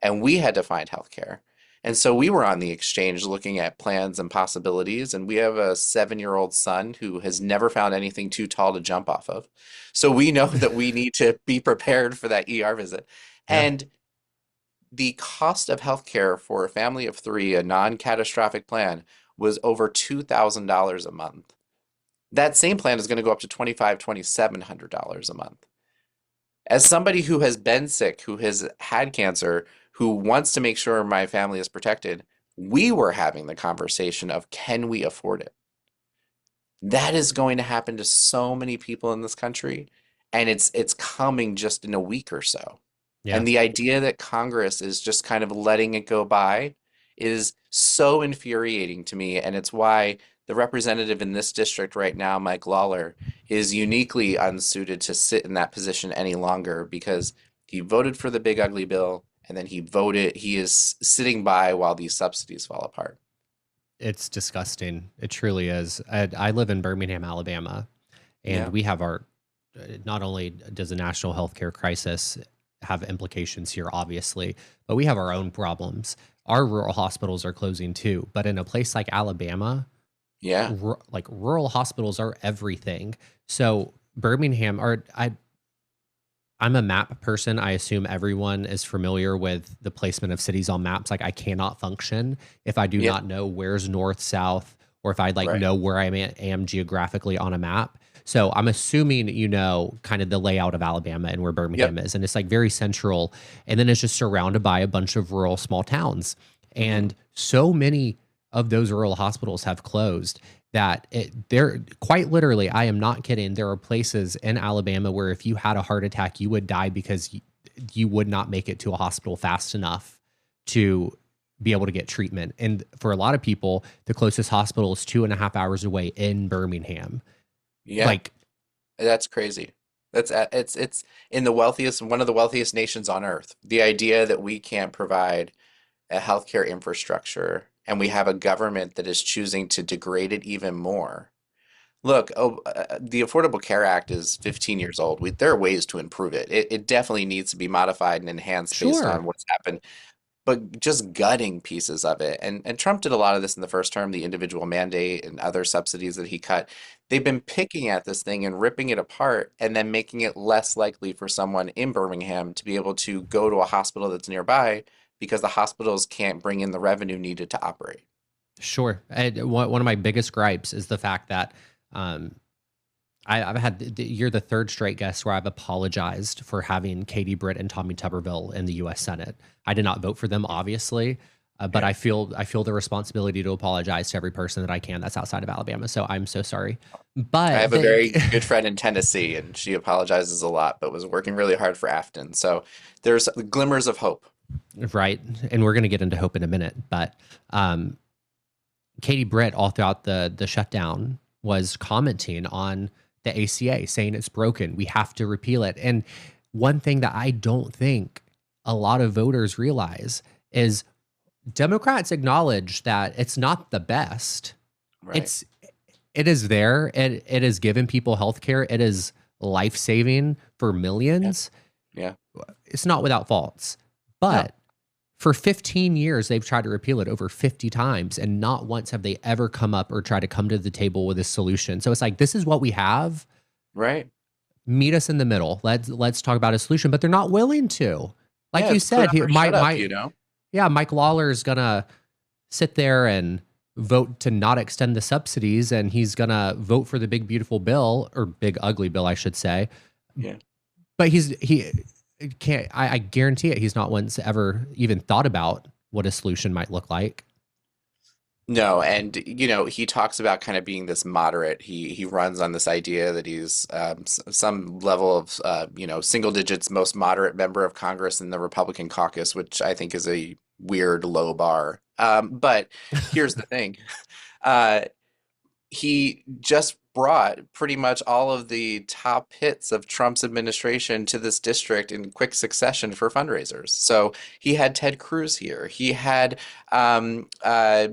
and we had to find healthcare. And so we were on the exchange looking at plans and possibilities. And we have a 7-year-old son who has never found anything too tall to jump off of. So we know that we need to be prepared for that ER visit. Yeah. And the cost of healthcare for a family of three, a non-catastrophic plan, was over $2,000 a month. That same plan is going to go up to $2,700 a month. As somebody who has been sick, who has had cancer, who wants to make sure my family is protected, we were having the conversation of can we afford it? That is going to happen to so many people in this country, and it's coming just in a week or so. Yeah. And the idea that Congress is just kind of letting it go by is so infuriating to me, and it's why the representative in this district right now, Mike Lawler, is uniquely unsuited to sit in that position any longer because he voted for the big ugly bill and then he is sitting by while these subsidies fall apart. It's disgusting. It truly is. I live in Birmingham, Alabama, and Yeah. we have our, not only does the national healthcare crisis have implications here, obviously, but we have our own problems. Our rural hospitals are closing too. But in a place like Alabama, Yeah. like rural hospitals are everything. So Birmingham, I'm a map person. I assume everyone is familiar with the placement of cities on maps. Like I cannot function if I do Yeah. not know where's north, south, or if I like Right. know where am geographically on a map. So I'm assuming you know kind of the layout of Alabama and where Yep. Birmingham is, and it's like very central, and then it's just surrounded by a bunch of rural small towns, Hmm. and so many of those rural hospitals have closed that they're quite literally, I am not kidding. There are places in Alabama where if you had a heart attack, you would die because you would not make it to a hospital fast enough to be able to get treatment. And for a lot of people, the closest hospital is 2.5 hours away in Birmingham. Yeah. Like, That's crazy. It's in the wealthiest, one of the wealthiest nations on earth. The idea that we can't provide a healthcare infrastructure and we have a government that is choosing to degrade it even more. Look, the Affordable Care Act is 15 years old. There are ways to improve it. It definitely needs to be modified and enhanced based on sure, what's happened, but just gutting pieces of it. And Trump did a lot of this in the first term, the individual mandate and other subsidies that he cut. They've been picking at this thing and ripping it apart and then making it less likely for someone in Birmingham to be able to go to a hospital that's nearby because the hospitals can't bring in the revenue needed to operate. sure. And one of my biggest gripes is the fact that um, I've had you're the third straight guest where I've apologized for having Katie Britt and Tommy Tuberville in the U.S. Senate. I did not vote for them, obviously, but Yeah. I feel the responsibility to apologize to every person that I can that's outside of Alabama. So I'm so sorry. I But have a very good friend in Tennessee, and she apologizes a lot, but was working really hard for Afton. So there's glimmers of hope. right, and we're gonna get into hope in a minute. But um, Katie Britt, all throughout the shutdown, was commenting on the ACA, saying it's broken. We have to repeal it. And one thing that I don't think a lot of voters realize is Democrats acknowledge that it's not the best. Right. It's it is there. It is giving people health care. It is life saving for Yeah. millions. Yeah. It's not without faults. No. But for 15 years, they've tried to repeal it over 50 times, and not once have they ever come up or tried to come to the table with a solution. So it's like, this is what we have. Right. Meet us in the middle. Let's talk about a solution, but they're not willing to. Like Yeah, you it's put said, up he or shut up, my you know? yeah, Mike Lawler is gonna sit there and vote to not extend the subsidies, and he's gonna vote for the big beautiful bill, or big ugly bill, I should say. Yeah. But he can't. I guarantee it. He's not once ever even thought about what a solution might look like. No, and he talks about kind of being this moderate. He runs on this idea that he's some level of single digits most moderate member of Congress in the Republican caucus, which I think is a weird low bar. But here's the thing. Uh, he just brought pretty much all of the top hits of Trump's administration to this district in quick succession for fundraisers. So he had Ted Cruz here. He had um, uh,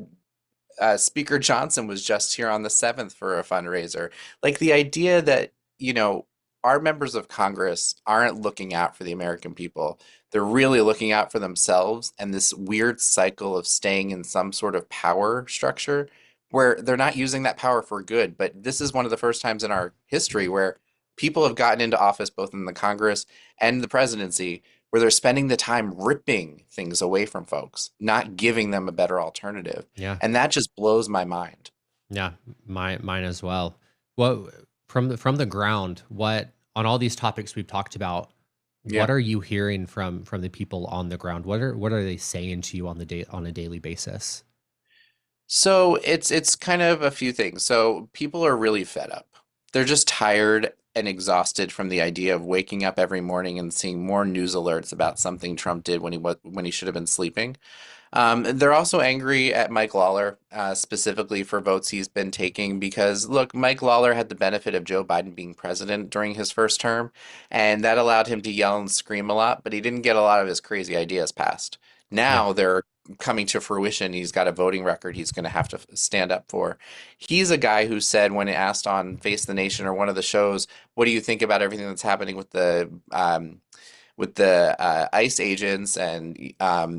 Speaker Johnson was just here on the 7th for a fundraiser. Like the idea that, you know, our members of Congress aren't looking out for the American people. They're really looking out for themselves and this weird cycle of staying in some sort of power structure where they're not using that power for good. But this is one of the first times in our history where people have gotten into office, both in the Congress and the presidency, where they're spending the time ripping things away from folks, not giving them a better alternative. Yeah. And that just blows my mind. Yeah. Mine as well. What from the ground, what on all these topics we've talked about, what Yeah. are you hearing from the people on the ground? What are they saying to you on the day on a daily basis? So it's kind of a few things. So people are really fed up. They're just tired and exhausted from the idea of waking up every morning and seeing more news alerts about something Trump did when he should have been sleeping. They're also angry at Mike Lawler, specifically for votes he's been taking because, look, Mike Lawler had the benefit of Joe Biden being president during his first term, and that allowed him to yell and scream a lot, but he didn't get a lot of his crazy ideas passed. Yeah. Now they're coming to fruition. He's got a voting record he's going to have to stand up for. He's a guy who said, when asked on Face the Nation or one of the shows, what do you think about everything that's happening with the ICE agents and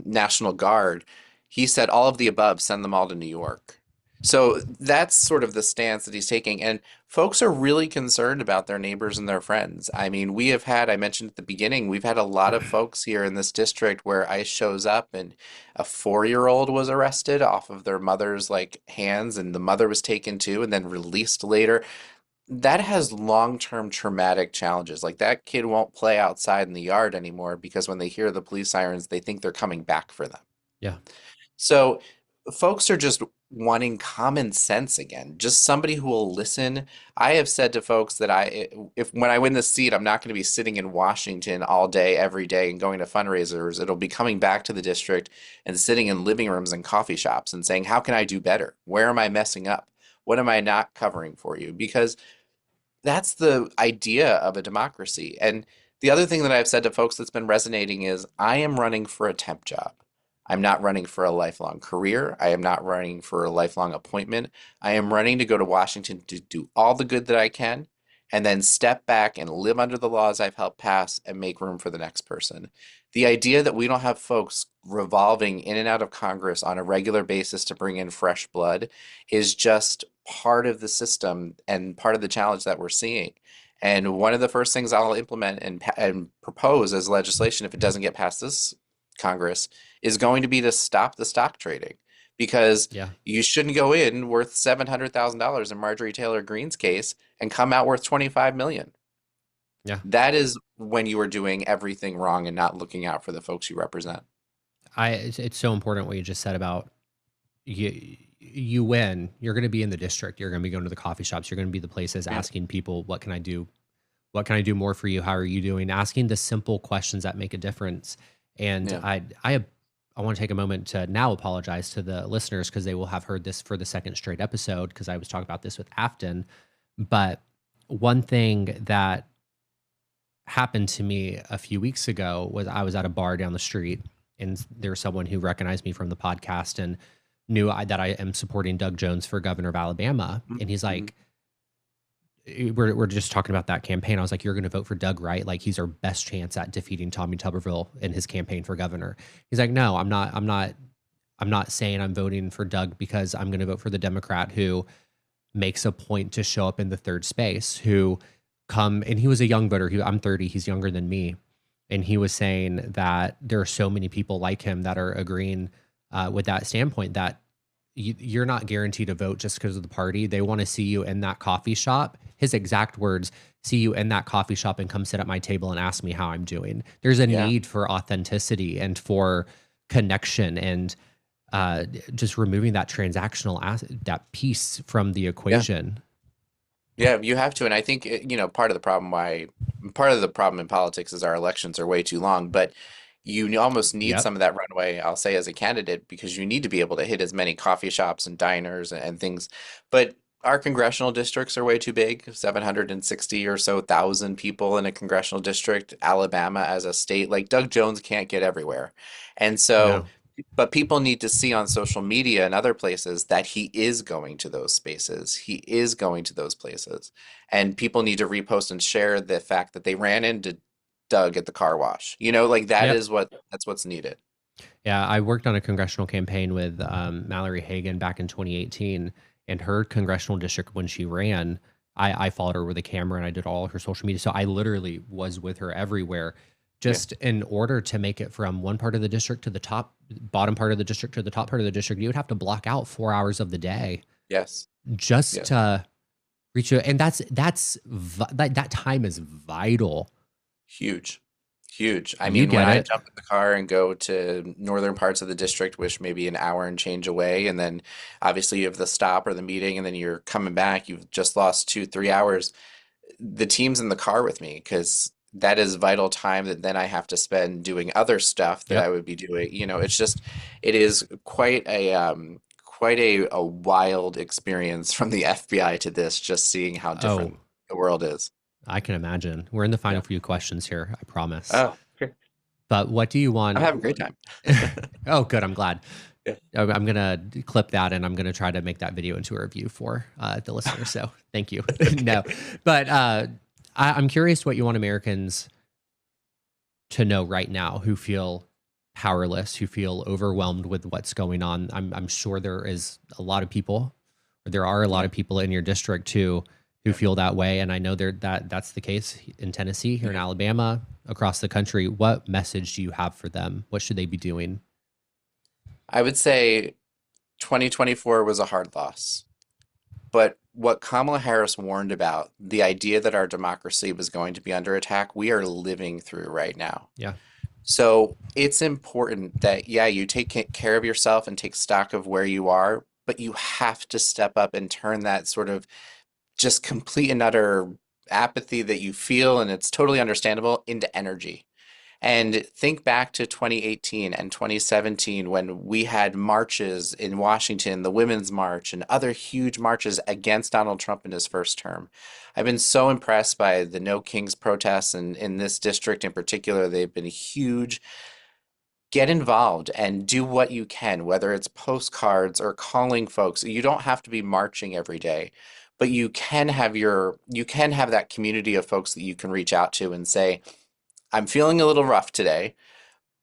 National Guard, he said all of the above, send them all to New York. So that's sort of the stance that he's taking. And folks are really concerned about their neighbors and their friends. I mean, we have had, I mentioned at the beginning, we've had a lot of folks here in this district where ICE shows up and a 4-year-old was arrested off of their mother's like hands, and the mother was taken too and then released later. That has long-term traumatic challenges. Like that kid won't play outside in the yard anymore because when they hear the police sirens, they think they're coming back for them. Yeah. So folks are just wanting common sense again, just somebody who will listen. I have said to folks that if when I win this seat, I'm not going to be sitting in Washington all day, every day, and going to fundraisers. It'll be coming back to the district and sitting in living rooms and coffee shops and saying, how can I do better? Where am I messing up? What am I not covering for you? Because that's the idea of a democracy. And the other thing that I've said to folks that's been resonating is I am running for a temp job. I'm not running for a lifelong career. I am not running for a lifelong appointment. I am running to go to Washington to do all the good that I can and then step back and live under the laws I've helped pass and make room for the next person. The idea that we don't have folks revolving in and out of Congress on a regular basis to bring in fresh blood is just part of the system and part of the challenge that we're seeing. And one of the first things I'll implement and propose as legislation, if it doesn't get past this Congress, is going to be to stop the stock trading because Yeah. you shouldn't go in worth $700,000 in Marjorie Taylor Greene's case and come out worth 25 million. Yeah. That is when you are doing everything wrong and not looking out for the folks you represent. It's so important what you just said about you win. You're going to be in the district. You're going to be going to the coffee shops. You're going to be the places Yeah. asking people, what can I do? What can I do more for you? How are you doing? Asking the simple questions that make a difference. And Yeah. I want to take a moment to now apologize to the listeners because they will have heard this for the second straight episode because I was talking about this with Afton. But one thing that happened to me a few weeks ago was I was at a bar down the street and there was someone who recognized me from the podcast and knew that I am supporting Doug Jones for governor of Alabama. And he's Mhm. like, we're just talking about that campaign. I was like, you're going to vote for Doug, right? Like he's our best chance at defeating Tommy Tuberville in his campaign for governor. He's like, no, I'm not saying I'm voting for Doug because I'm going to vote for the Democrat who makes a point to show up in the third space, who come, and he was a young voter. I'm 30, he's younger than me. And he was saying that there are so many people like him that are agreeing with that standpoint that you're not guaranteed to vote just because of the party. They want to see you in that coffee shop. His exact words, see you in that coffee shop and come sit at my table and ask me how I'm doing. There's a Yeah. need for authenticity and for connection and just removing that that piece from the Yeah. equation. Yeah, you have to. And I think, part of the problem in politics is our elections are way too long, but almost need Yep. some of that runway, I'll say, as a candidate, because you need to be able to hit as many coffee shops and diners and things. But our congressional districts are way too big, 760 or so thousand people in a congressional district, Alabama as a state. Like Doug Jones can't get everywhere. And so, No. but people need to see on social media and other places that he is going to those spaces. He is going to those places. And people need to repost and share the fact that they ran into Doug at the car wash. Like Yep. that's what's needed. Yeah, I worked on a congressional campaign with Mallory Hagan back in 2018, and her congressional district when she ran, I followed her with a camera and I did all her social media. So I literally was with her everywhere, Yeah. just in order to make it from one part of the district to the top, bottom part of the district to the top part of the district. You would have to block out 4 hours of the day Yes. just Yes. to reach it, and that time is vital. Huge. Huge. I You mean, when get I it. jump in the car and go to northern parts of the district, which may be an hour and change away, and then obviously you have the stop or the meeting, and then you're coming back, you've just lost 2, 3 hours. The team's in the car with me because that is vital time that then I have to spend doing other stuff that I Yep. would be doing. It is quite a wild experience from the FBI to this, just seeing how Oh, different the world is. I can imagine. We're in the final Yeah. few questions here, I promise. Oh, okay. But what do you I'm want? having a great time. Oh, good. I'm glad. Yeah. I'm gonna clip that and I'm gonna try to make that video into a review for the listeners. So thank you. No, Okay. but I'm curious what you want Americans to know right now who feel powerless, who feel overwhelmed with what's going on. I'm sure there is a lot of people, or there are a lot Yeah. of people in your district too who Yeah. feel that way, and I know that's the case in Tennessee, here in Yeah. Alabama, across the country. What message do you have for them? What should they be doing? I would say 2024 was a hard loss. But what Kamala Harris warned about, the idea that our democracy was going to be under attack, we are living through right now. Yeah, So it's important that, yeah, you take care of yourself and take stock of where you are, but you have to step up and turn that sort of just complete and utter apathy that you feel, and it's totally understandable, into energy. And think back to 2018 and 2017 when we had marches in Washington, the Women's March, and other huge marches against Donald Trump in his first term. I've been so impressed by the No Kings protests, and in this district in particular, they've been huge. Get involved and do what you can, whether it's postcards or calling folks. You don't have to be marching every day, but you can have that community of folks that you can reach out to and say, I'm feeling a little rough today.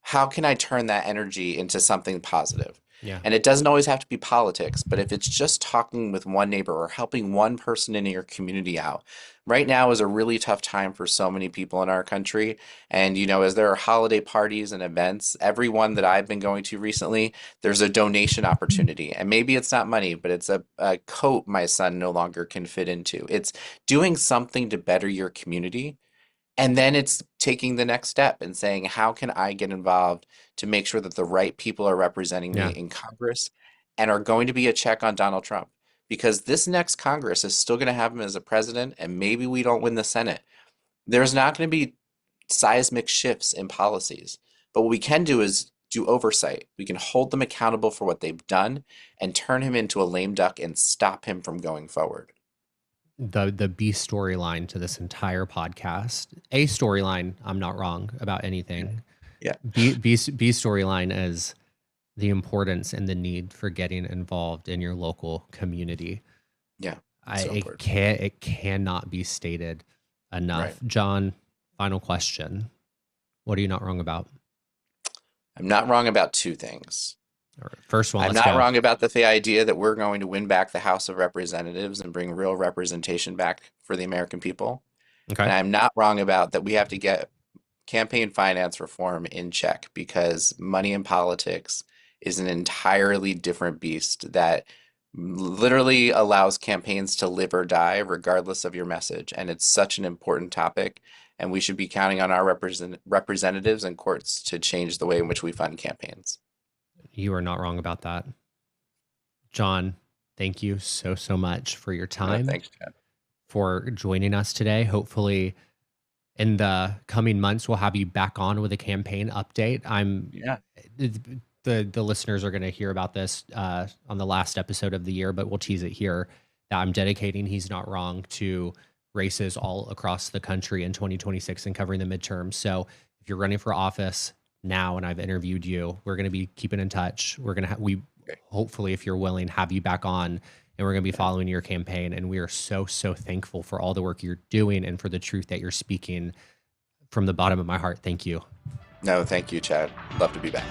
How can I turn that energy into something positive? yeah, And it doesn't always have to be politics, but if it's just talking with one neighbor or helping one person in your community out, right now is a really tough time for so many people in our country. And, as there are holiday parties and events, every one that I've been going to recently, there's a donation opportunity. And maybe it's not money, but it's a coat my son no longer can fit into. It's doing something to better your community, and then it's taking the next step and saying, how can I get involved to make sure that the right people are representing me yeah. in Congress and are going to be a check on Donald Trump? Because this next Congress is still going to have him as a president, and maybe we don't win the Senate. There's not going to be seismic shifts in policies. But what we can do is do oversight. We can hold them accountable for what they've done and turn him into a lame duck and stop him from going forward. The B storyline to this entire podcast. A storyline, I'm not wrong about Yeah. anything. Yeah. B storyline is the importance and the need for getting involved in your local community. Yeah. I So it important. can't it cannot be stated Right. enough. John, final question. What are you not wrong about? I'm not wrong about two things. All right, first one, I'm let's not go. wrong about the idea that we're going to win back the House of Representatives and bring real representation back for the American people. Okay. And I'm not wrong about that we have to get campaign finance reform in check, because money in politics is an entirely different beast that literally allows campaigns to live or die regardless of your message. And it's such an important topic. And we should be counting on our representatives and courts to change the way in which we fund campaigns. You are not wrong about that. John, thank you so much for your No, time, thanks, Chad. for joining us today. Hopefully in the coming months we'll have you back on with a campaign update. Yeah. The listeners are going to hear about this on the last episode of the year, but we'll tease it here. that I'm dedicating He's Not Wrong to races all across the country in 2026 and covering the midterms. So if you're running for office now and I've interviewed you, we're going to be keeping in touch. We're going to we Okay. hopefully, if you're willing, have you back on, and we're going to be Yeah. following your campaign. And we are so thankful for all the work you're doing and for the truth that you're speaking from the bottom of my heart. Thank you. No, thank you, Chad. Love to be back.